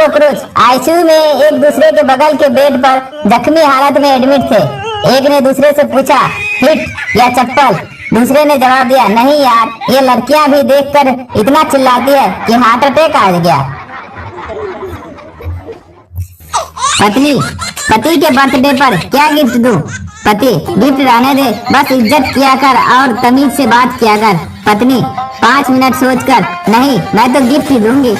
Cockroach ICU में एक दूसरे के बगल के बेड पर जख्मी हालत में एडमिट थे। एक ने दूसरे से पूछा, हिट या चप्पल? दूसरे ने जवाब दिया, नहीं यार, ये लड़कियां भी देखकर इतना चिल्लाती है कि हार्ट अटैक आ गया। पत्नी, पति के बर्थडे पर क्या गिफ्ट दूं? पति, गिफ्ट रहने दे, बस इज्जत किया कर और तमीज से बात किया कर। पत्नी, 5 मिनट सोचकर, नहीं मैं तो गिफ्ट ही दूंगी।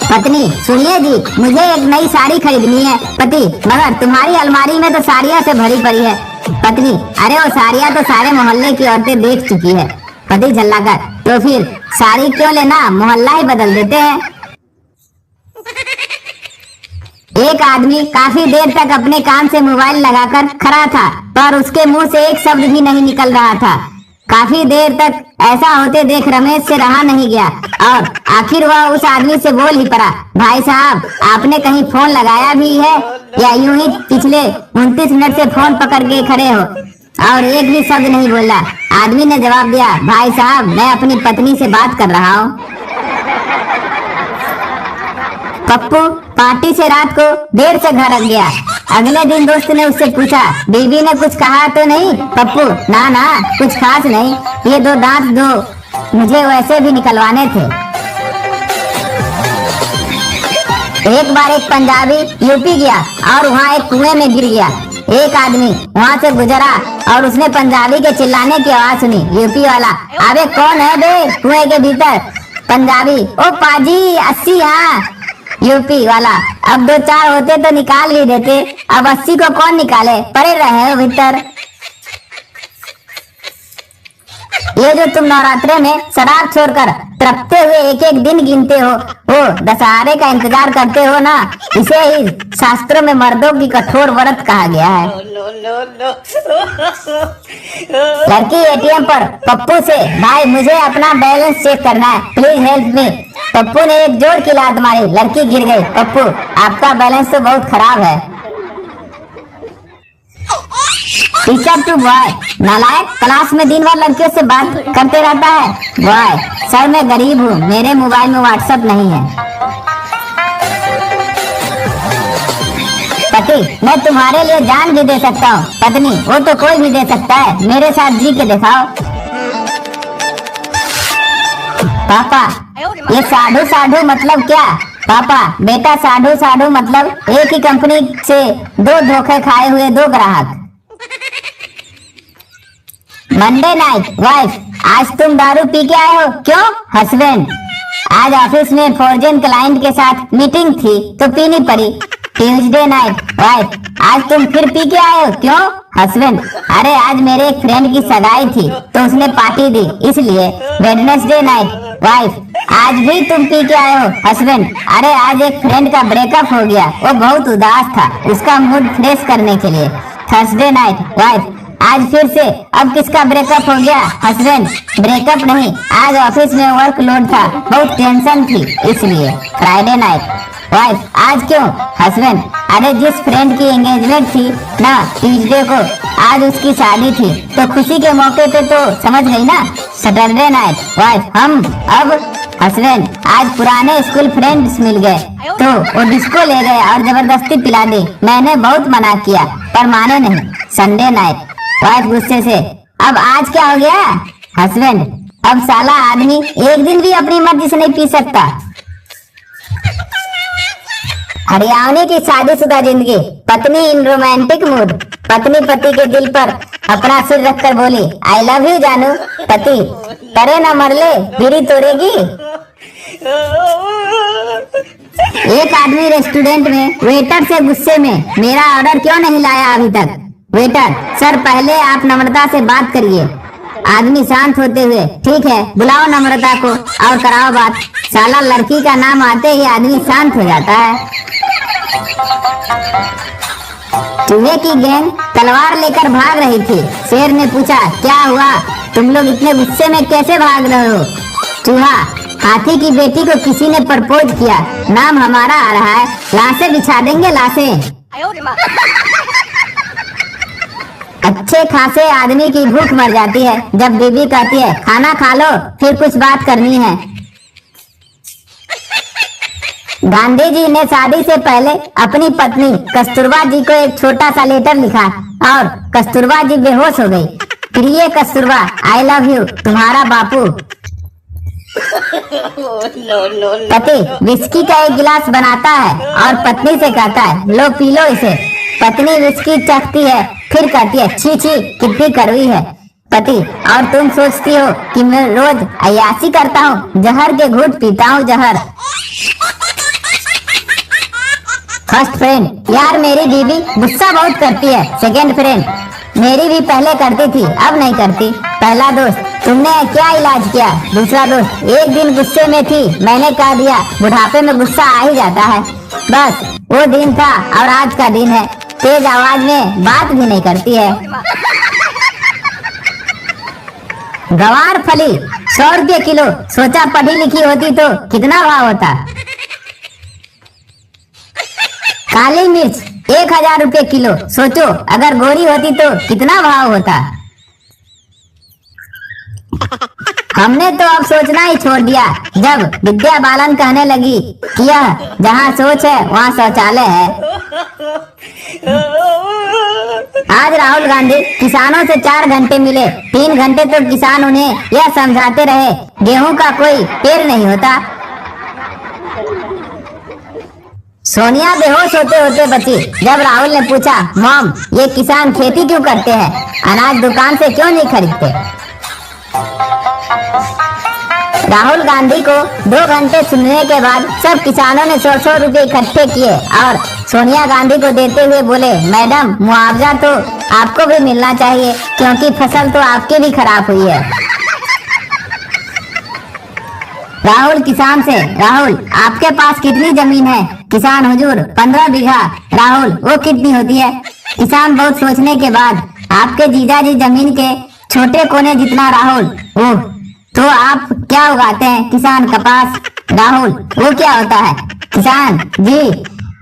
पत्नी, सुनिए जी, मुझे एक नई साड़ी खरीदनी है। पति, मगर तुम्हारी अलमारी में तो साड़ियाँ से भरी पड़ी है। पत्नी, अरे वो साड़ियाँ तो सारे मोहल्ले की औरतें देख चुकी है। पति झल्लाकर, तो फिर साड़ी क्यों लेना, मोहल्ला ही बदल देते हैं। एक आदमी काफी देर तक अपने कान से मोबाइल लगाकर खड़ा था, पर उसके मुंह से एक शब्द भी नहीं निकल रहा था। काफी देर तक ऐसा होते देख रमेश से रहा नहीं गया और आखिर वह उस आदमी से बोल ही पड़ा, भाई साहब, आपने कहीं फोन लगाया भी है या यूं ही पिछले 29 मिनट से फोन पकड़ के खड़े हो? और एक भी शब्द नहीं बोला। आदमी ने जवाब दिया, भाई साहब, मैं अपनी पत्नी से बात कर रहा हूँ। पप्पू पार्टी से रात को देर से घर आ गया। अगले दिन दोस्त ने उससे पूछा, बीवी ने कुछ कहा तो नहीं? पप्पू, ना ना, कुछ खास नहीं, ये 2 दांत दो मुझे वैसे भी निकलवाने थे। एक बार एक पंजाबी यूपी गया और वहाँ एक कुएं में गिर गया। एक आदमी वहाँ से गुजरा और उसने पंजाबी के चिल्लाने की आवाज सुनी। यूपी वाला, अबे कौन है बे कुएं के भीतर? पंजाबी, ओ पाजी 80। हाँ। यूपी वाला, अब 2-4 होते तो निकाल भी देते, अब 80 को कौन निकाले, पड़े रहे हो भीतर। ये जो तुम नवरात्रे में शराब छोड़कर तड़पते हुए एक एक दिन गिनते हो, वो दशहरे का इंतजार करते हो ना, इसे ही शास्त्रों में मर्दों की कठोर व्रत कहा गया है। लड़की एटीएम पर पप्पू से, भाई मुझे अपना बैलेंस चेक करना है, प्लीज हेल्प मी। पप्पू ने एक जोर की लात मारी, लड़की गिर गई। पप्पू, आपका बैलेंस तो बहुत खराब है। टीचर टू बॉय, नालायक, क्लास में दिन भर लड़कियों से बात करते रहता है। बॉय, सर मैं गरीब हूँ, मेरे मोबाइल में व्हाट्सएप नहीं है। पति, मैं तुम्हारे लिए जान भी दे सकता हूँ। पत्नी, वो तो कोई भी दे सकता है, मेरे साथ जी के दिखाओ। पापा, ये साधु साधु मतलब क्या? पापा, बेटा साधु साधु मतलब एक ही कंपनी से 2 धोखे खाए हुए 2 ग्राहक। मंडे नाइट, वाइफ, आज तुम दारू पी के आए हो? क्यों? हस्बैंड, आज ऑफिस में फॉरजन क्लाइंट के साथ मीटिंग थी तो पीनी पड़ी। ट्यूसडे नाइट, वाइफ, आज तुम फिर पी के आए हो? क्यों? हस्बैंड, अरे आज मेरे एक फ्रेंड की सगाई थी तो उसने पार्टी दी इसलिए। वेडनेसडे नाइट, वाइफ, आज भी तुम पी के आए हो? हस्बैंड, अरे आज एक फ्रेंड का ब्रेकअप हो गया, वो बहुत उदास था, उसका मूड फ्रेश करने के लिए। थर्सडे नाइट, वाइफ, आज फिर से, अब किसका ब्रेकअप हो गया? हस्बैंड, ब्रेकअप नहीं, आज ऑफिस में वर्कलोड था, बहुत टेंशन थी इसलिए। फ्राइडे नाइट, वाइफ, आज क्यों? हस्बैंड, अरे जिस फ्रेंड की एंगेजमेंट थी ना ट्यूसडे को, आज उसकी शादी थी तो खुशी के मौके पे तो समझ गई ना। सैटरडे नाइट, वाइफ, हम अब। हस्बैंड, आज पुराने स्कूल फ्रेंड्स मिल गए तो वो डिस्को ले गए और जबरदस्ती पिला दी, मैंने बहुत मना किया पर माने नहीं। संडे नाइट, वाइफ गुस्से से, अब आज क्या हो गया? हस्बैंड, अब साला आदमी एक दिन भी अपनी मर्जी से नहीं पी सकता। हरियाणवी की शादीशुदा जिंदगी। पत्नी इन रोमांटिक मूड। पत्नी पति के दिल पर अपना सिर रखकर बोली, आई लव यू जानू। पति, करे ना मरले, बीड़ी तोड़ेगी। एक आदमी रेस्टोरेंट में वेटर से गुस्से में, मेरा ऑर्डर क्यों नहीं लाया अभी तक? वेटर, सर पहले आप नम्रता से बात करिए। आदमी शांत होते हुए, ठीक है, बुलाओ नम्रता को और कराओ बात। साला लड़की का नाम आते ही आदमी शांत हो जाता है। चूहे की गैंग तलवार लेकर भाग रही थी। शेर ने पूछा, क्या हुआ, तुम लोग इतने गुस्से में कैसे भाग रहे हो? चूहा, हाथी की बेटी को किसी ने प्रपोज किया, नाम हमारा आ रहा है, लाशें बिछा देंगे लाशें। अच्छे खासे आदमी की भूख मर जाती है जब बीवी कहती है, खाना खा लो फिर कुछ बात करनी है। गांधी जी ने शादी से पहले अपनी पत्नी कस्तूरबा जी को एक छोटा सा लेटर लिखा और कस्तूरबा जी बेहोश हो गई। प्रिय कस्तूरबा, आई लव यू, तुम्हारा बापू। पति विस्की का एक गिलास बनाता है और पत्नी से कहता है, लो पी लो इसे। पत्नी विस्की चखती है, फिर कहती है, छी छी कितनी कड़वी है। पति, और तुम सोचती हो कि मैं रोज अय्याशी करता हूँ, जहर के घूंट पीता हूँ, जहर। फर्स्ट फ्रेंड, यार मेरी बीवी गुस्सा बहुत करती है। सेकंड फ्रेंड, मेरी भी पहले करती थी, अब नहीं करती। पहला दोस्त, तुमने क्या इलाज किया। दूसरा दोस्त, एक दिन गुस्से में थी, मैंने कह दिया, बुढ़ापे में गुस्सा आ ही जाता है, बस वो दिन था और आज का दिन है। तेज आवाज में बात भी नहीं करती है। गवार फली 100 रुपये किलो, सोचा पढ़ी लिखी होती तो कितना भाव होता। काली मिर्च 1000 रुपये किलो, सोचो अगर गोरी होती तो कितना भाव होता। हमने तो अब सोचना ही छोड़ दिया जब विद्या बालन कहने लगी कि यह जहाँ सोच है वहाँ शौचालय है। आज राहुल गांधी किसानों से 4 घंटे मिले। 3 घंटे तो किसान उन्हें यह समझाते रहे गेहूं का कोई पेड़ नहीं होता। सोनिया बेहोश होते होते बची जब राहुल ने पूछा, मॉम ये किसान खेती क्यों करते हैं, अनाज दुकान से क्यों नहीं खरीदते। राहुल गांधी को 2 घंटे सुनने के बाद सब किसानों ने 100 रुपए इकट्ठे किए और सोनिया गांधी को देते हुए बोले, मैडम मुआवजा तो आपको भी मिलना चाहिए क्योंकि फसल तो आपकी भी खराब हुई है। राहुल किसान से, राहुल आपके पास कितनी जमीन है। किसान, हुजूर 15 बीघा। राहुल, वो कितनी होती है। किसान, बहुत सोचने के बाद आपके जीजाजी जमीन के छोटे कोने जितना। राहुल, ओह तो आप क्या उगाते हैं। किसान, कपास। राहुल, वो क्या होता है। किसान, जी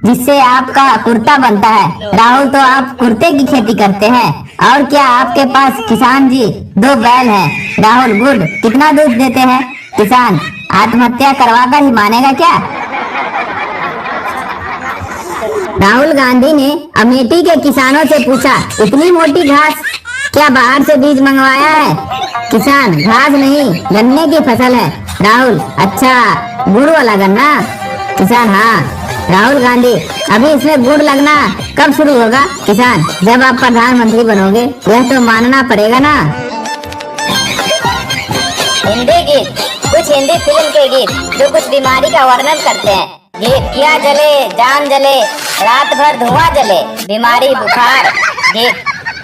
जिससे आपका कुर्ता बनता है। राहुल, तो आप कुर्ते की खेती करते हैं। और क्या आपके पास। किसान जी, 2 बैल हैं। राहुल, गुड, कितना दूध देते हैं। किसान, आत्महत्या करवाकर ही मानेगा क्या। राहुल गांधी ने अमेठी के किसानों से पूछा, इतनी मोटी घास क्या बाहर से बीज मंगवाया है। किसान, घास नहीं गन्ने की फसल है। राहुल, अच्छा गुड़ वाला गन्ना। किसान, हाँ। राहुल गांधी, अभी इसमें गुड़ लगना कब शुरू होगा। किसान, जब आप प्रधानमंत्री बनोगे। यह तो मानना पड़ेगा ना। हिंदी गीत, कुछ हिंदी फिल्म के गीत जो कुछ बीमारी का वर्णन करते हैं। गीत, किया जले जान जले, रात भर धुआं जले, बीमारी बुखार। गीत,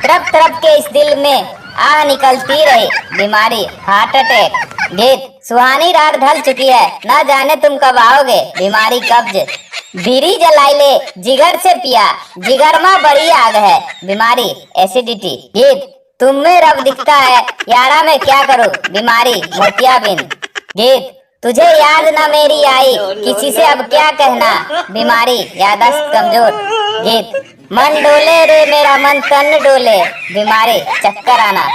तरफ तरफ के इस दिल में आह निकलती रही, बीमारी हार्ट अटैक। गीत, सुहानी रात ढल चुकी है, न जाने तुम कब आओगे, बीमारी कब्ज। बीड़ी जलाई ले जिगर से पिया, जिगर में बड़ी आग है, बीमारी एसिडिटी। गीत, तुम में रब दिखता है, यारा मैं क्या करूं, बीमारी मोतियाबिंद। गीत, तुझे याद ना मेरी आई, किसी से अब क्या कहना, बीमारी याददाश्त कमजोर। गीत, मन डोले रे मेरा मन तन डोले, बीमारी चक्कर आना।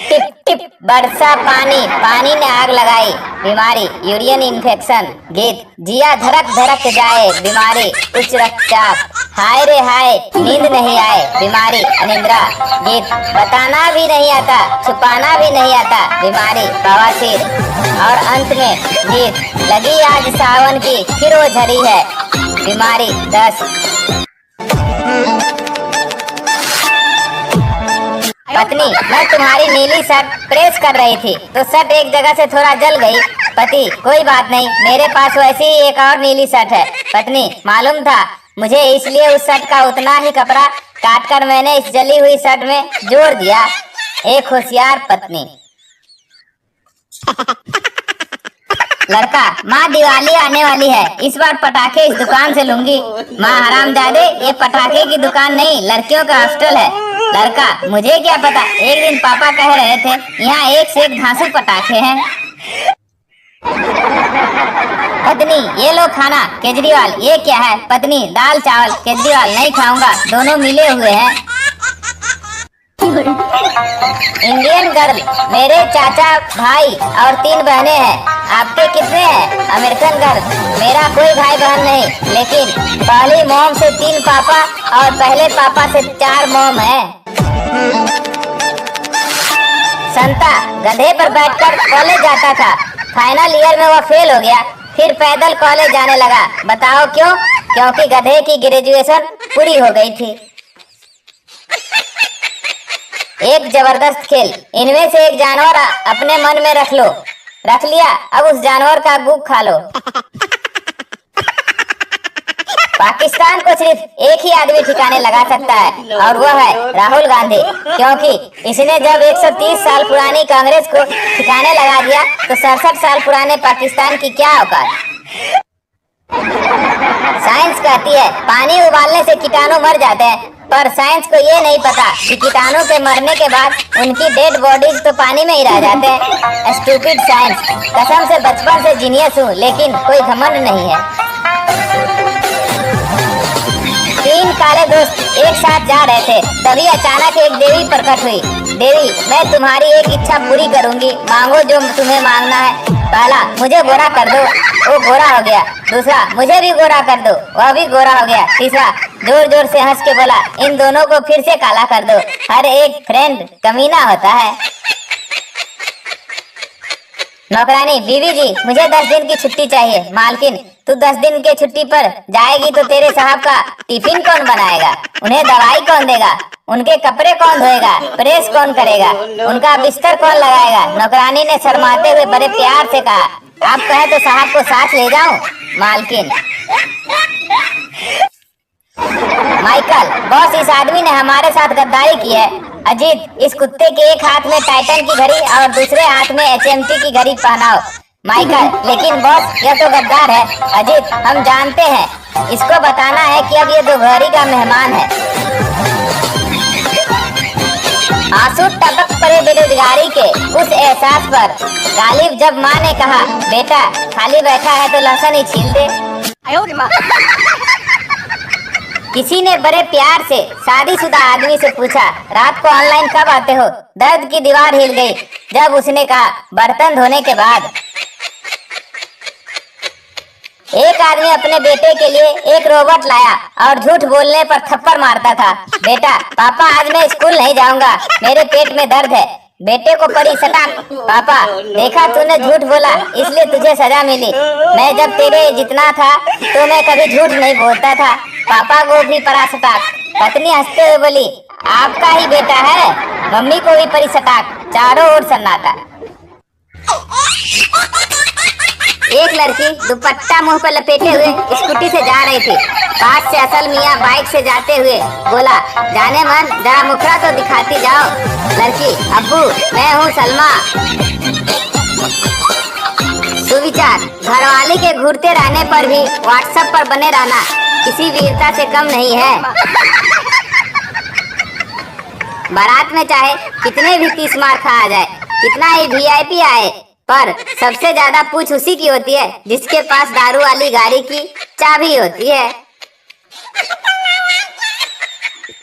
टिप टिप बरसा पानी, पानी ने आग लगाई, बीमारी यूरिन इन्फेक्शन। गीत, जिया धड़क धड़क जाए, बीमारी उच्च रक्तचाप। हाय रे हाय नींद नहीं आए, बीमारी अनिद्रा। गीत, बताना भी नहीं आता, छुपाना भी नहीं आता, बीमारी बवासीर। और अंत में गीत, लगी आज सावन की फिर वो झरी है, बीमारी दस्त। पत्नी, मैं तुम्हारी नीली शर्ट प्रेस कर रही थी तो शर्ट एक जगह से थोड़ा जल गई। पति, कोई बात नहीं, मेरे पास वैसी ही एक और नीली शर्ट है। पत्नी, मालूम था मुझे, इसलिए उस शर्ट का उतना ही कपड़ा काटकर मैंने इस जली हुई शर्ट में जोड़ दिया। एक होशियार पत्नी। लड़का, माँ दिवाली आने वाली है, इस बार पटाखे इस दुकान से लूंगी। माँ, हरामजादे, ये पटाखे की दुकान नहीं, लड़कियों का हॉस्टल है। लड़का, मुझे क्या पता, एक दिन पापा कह रहे थे यहाँ एक से एक धांसू पटाखे हैं। पत्नी, ये लो खाना। केजरीवाल, ये क्या है। पत्नी, दाल चावल। केजरीवाल, नहीं खाऊंगा, दोनों मिले हुए हैं। इंडियन गर्ल, मेरे चाचा भाई और 3 बहनें हैं। आपके कितने हैं? अमेरिकन गर्ल, मेरा कोई भाई बहन नहीं, लेकिन पहली मॉम से 3 पापा और पहले पापा से 4 मॉम है। संता, गधे पर बैठकर कॉलेज जाता था। फाइनल ईयर में वह फेल हो गया, फिर पैदल कॉलेज जाने लगा। बताओ क्यों? क्योंकि गधे की ग्रेजुएशन पूरी हो गई थी। एक जबरदस्त खेल, इनमें से एक जानवर अपने मन में रख लो। रख लिया, अब उस जानवर का गूक खा लो। पाकिस्तान को सिर्फ एक ही आदमी ठिकाने लगा सकता है और वह है राहुल गांधी, क्योंकि इसने जब 130 साल पुरानी कांग्रेस को ठिकाने लगा दिया तो 67 साल पुराने पाकिस्तान की क्या औकात। साइंस कहती है पानी उबालने से कीटाणु मर जाते हैं, पर साइंस को ये नहीं पता कि कीटाणु के मरने के बाद उनकी डेड बॉडीज तो पानी में ही रह जाते हैं। Stupid science. कसम से बचपन से जीनियस हूँ, लेकिन कोई घमंड नहीं है। 3 काले दोस्त एक साथ जा रहे थे, तभी अचानक एक देवी प्रकट हुई। देवी, मैं तुम्हारी एक इच्छा पूरी करूंगी, मांगो जो तुम्हें मांगना है। पहला, मुझे गोरा कर दो। वो गोरा हो गया। दूसरा, मुझे भी गोरा कर दो। वह भी गोरा हो गया। तीसरा, जोर जोर से हंस के बोला, इन दोनों को फिर से काला कर दो। हर एक फ्रेंड कमीना होता है। नौकरानी, बीवी जी, मुझे 10 दिन की छुट्टी चाहिए। मालकिन, तू 10 दिन के छुट्टी पर जाएगी तो तेरे साहब का टिफिन कौन बनाएगा? उन्हें दवाई कौन देगा? उनके कपड़े कौन धोएगा? प्रेस कौन करेगा? उनका बिस्तर कौन लगाएगा? नौकरानी ने शर्माते हुए बड़े प्यार से कहा, आप कहे तो साहब को साथ ले जाऊं? मालकिन, माइकल, बॉस, इस आदमी ने हमारे साथ गद्दारी की है। अजीत, इस कुत्ते के एक हाथ में टाइटन की घड़ी और दूसरे हाथ में HMT की घड़ी पहनाओ। माइकल, लेकिन बॉस, यह तो गद्दार है। अजीत, हम जानते हैं, इसको बताना है कि अब ये दोपहरी का मेहमान है। आंसू टपक पड़े बेरोजगारी के उस एहसास पर। गालिब, जब माँ ने कहा, बेटा खाली बैठा है तो लहसुन ही छील दे। किसी ने बड़े प्यार से शादीशुदा आदमी से पूछा, रात को ऑनलाइन कब आते हो? दर्द की दीवार हिल गई जब उसने कहा, बर्तन धोने के बाद। एक आदमी अपने बेटे के लिए एक रोबोट लाया और झूठ बोलने पर थप्पड़ मारता था। बेटा, पापा आज मैं स्कूल नहीं जाऊंगा, मेरे पेट में दर्द है। बेटे को पड़ी सटाक। पापा, देखा तूने झूठ बोला इसलिए तुझे सजा मिली। मैं जब तेरे जितना था तो मैं कभी झूठ नहीं बोलता था। पापा को भी पड़ा सटाक। पत्नी हंसते हुए बोली, आपका ही बेटा है। मम्मी को भी पड़ी सटाक। चारों ओर सन्नाटा। एक लड़की दुपट्टा मुंह पर लपेटे हुए स्कूटी से जा रही थी। पास से असल मियाँ बाइक से जाते हुए बोला, जाने मन, जरा मुखड़ा तो दिखाती जाओ। लड़की, अब्बू, मैं हूँ सलमा। सुविचार, घरवाली के घूरते रहने पर भी व्हाट्सएप पर बने रहना किसी वीरता से कम नहीं है। बारात में चाहे कितने भी 30 मार खा जाए, कितना ही VIP आए, पर सबसे ज्यादा पूछ उसी की होती है जिसके पास दारू वाली गाड़ी की चाबी होती है।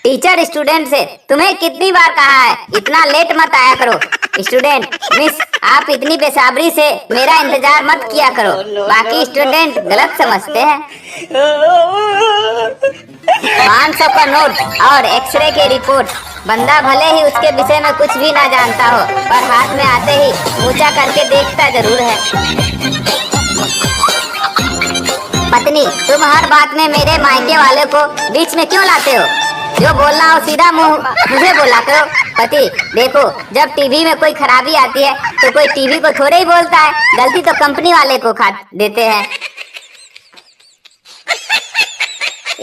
टीचर स्टूडेंट से, तुम्हें कितनी बार कहा है इतना लेट मत आया करो। स्टूडेंट, मिस, आप इतनी बेसब्री से मेरा इंतजार मत किया करो। बाकी स्टूडेंट गलत समझते हैं। 500 का नोट और एक्सरे की रिपोर्ट। बंदा भले ही उसके विषय में कुछ भी ना जानता हो, पर हाथ में आते ही ऊंचा करके देखता जरूर है। पत्नी, तुम हर बात में मेरे मायके वाले को बीच में क्यों लाते हो? जो बोलना हो सीधा मुंह मुझे बोला करो। पति, देखो, जब टीवी में कोई खराबी आती है तो कोई टीवी को थोड़े ही बोलता है, गलती तो कंपनी वाले को खा देते हैं।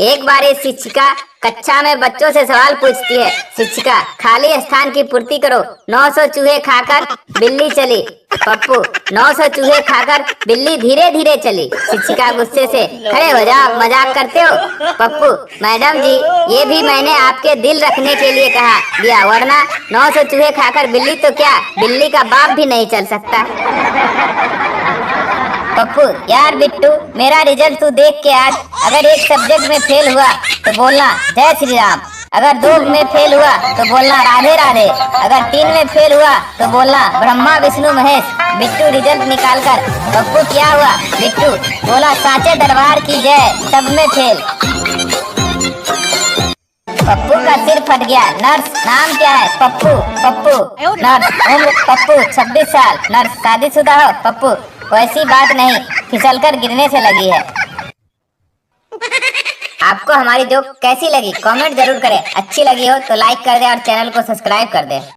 एक बार एक शिक्षिका कक्षा में बच्चों से सवाल पूछती है, शिक्षिका, खाली स्थान की पूर्ति करो। 900 चूहे खाकर बिल्ली चली। पप्पू, 900 चूहे खाकर बिल्ली धीरे धीरे चली। शिक्षिका गुस्से से, खड़े हो जाओ, मजाक करते हो? पप्पू, मैडम जी, ये भी मैंने आपके दिल रखने के लिए कहा दिया, वरना 900 चूहे खाकर बिल्ली तो क्या, बिल्ली का बाप भी नहीं चल सकता। पप्पू, यार बिट्टू, मेरा रिजल्ट तू देख के आज अगर एक सब्जेक्ट में फेल हुआ तो बोलना जय श्री राम। अगर 2 में फेल हुआ तो बोलना राधे राधे। अगर 3 में फेल हुआ तो बोलना ब्रह्मा विष्णु महेश। बिट्टू रिजल्ट निकाल कर। पप्पू क्या हुआ? बिट्टू बोला सांचे दरबार की जय। सब में फेल। पप्पू का सिर फट गया। नर्स नाम क्या है? पप्पू। पप्पू। नर्स उम्र? पप्पू 26 साल। नर्स शादीशुदा हो? पप्पू वैसी बात नहीं, फिसलकर गिरने से लगी है। आपको हमारी जोक कैसी लगी कमेंट जरूर करें। अच्छी लगी हो तो लाइक कर दे और चैनल को सब्सक्राइब कर दे।